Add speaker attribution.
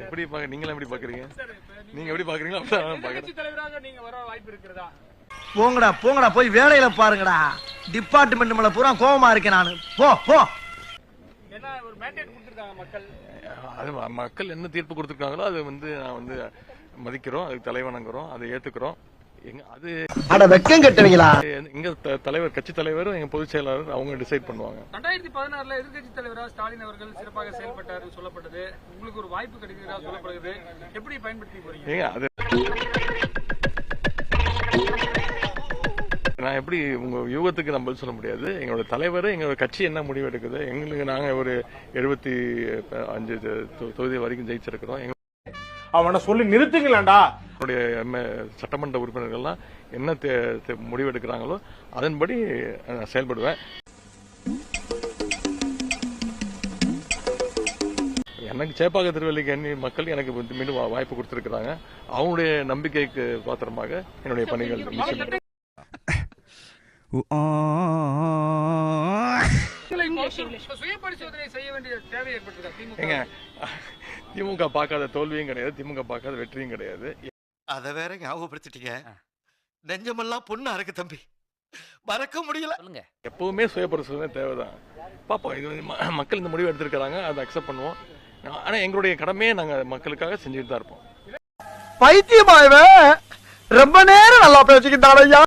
Speaker 1: எப்படி நீங்களும் எப்படி பாக்குறீங்க? நீங்க எப்படி பாக்குறீங்களா?
Speaker 2: தலைவராக நீங்க வர வாய்ப்பு இருக்கிறதா?
Speaker 3: போங்கடா போங்கடா போய் வேலையில பாருங்கடா. டிபார்ட்மெண்ட் மேல பூரா கோவமா இருக்கேன் நானு. போ போ.
Speaker 2: என்ன ஒரு மேண்டேட் கொடுத்திருக்காங்க மக்கள்?
Speaker 1: அது மக்கள் என்ன தீர்ப்பு கொடுத்திருக்காங்களோ அது நான் மதிக்கிறோம், அதுக்கு தலைவணங்குறோம், அதை ஏத்துக்கிறோம். அது
Speaker 3: அட வெக்கம் கட்டுவீங்களா?
Speaker 1: எங்க தலைவர், கட்சி தலைவரும் எங்க பொதுச் செயலாளர் அவங்க டிசைட் பண்ணுவாங்க.
Speaker 2: 2016 எதிர்கட்சி தலைவராக ஸ்டாலின் அவர்கள் சிறப்பாக செயல்பட்டார் சொல்லப்பட்டது. உங்களுக்கு ஒரு வாய்ப்பு கிடைக்கிறதா சொல்லப்படுகிறது. எப்படி பயன்படுத்தி போறீங்க?
Speaker 1: அது நான் எப்படி உங்க யூகத்துக்கு நம்ம சொல்ல முடியாது. எங்களோட தலைவர், எங்களோட கட்சி என்ன முடிவு எடுக்குது. எங்களுக்கு நாங்க ஒரு 75 தொகுதி வரைக்கும் ஜெயிச்சிருக்கிறோம்.
Speaker 4: அவனை சொல்லி நிறுத்துங்களேன்டா.
Speaker 1: சட்டமன்ற உறுப்பினர்கள்லாம் என்ன முடிவு எடுக்கிறாங்களோ அதன்படி நான் செயல்படுவேன். எனக்கு சேப்பாக்க திருவல்லிக்கேணி மக்கள் எனக்கு மீண்டும் வாய்ப்பு கொடுத்திருக்கிறாங்க. அவங்களுடைய நம்பிக்கைக்கு பாத்திரமாக என்னுடைய பணிகள்
Speaker 2: சுய பரிசோதனை செய்ய வேண்டிய தேவை ஏற்பட்டிருக்கா?
Speaker 1: திமுக பார்க்காத தோல்வியும் கிடையாது, திமுக பார்க்காத வெற்றியும் கிடையாது.
Speaker 5: அத வேற ஞாபகப்படுத்திட்டீங்க. நெஞ்சமெல்லாம் பொண்ணு அறக்கு தம்பி, மறக்க முடியல.
Speaker 1: எப்பவுமே சுய பரிசோதனை தேவைதான். பாப்போம், இது மக்கள் இந்த முடிவு எடுத்திருக்கிறாங்க, அதை அக்செப்ட் பண்ணுவோம். ஆனா எங்களுடைய கடமையை நாங்க மக்களுக்காக செஞ்சுட்டு தான் இருப்போம்.
Speaker 3: பைத்தியமாயவே ரொம்ப நேரம் நல்லா பேசிக்கிட்டாரையா.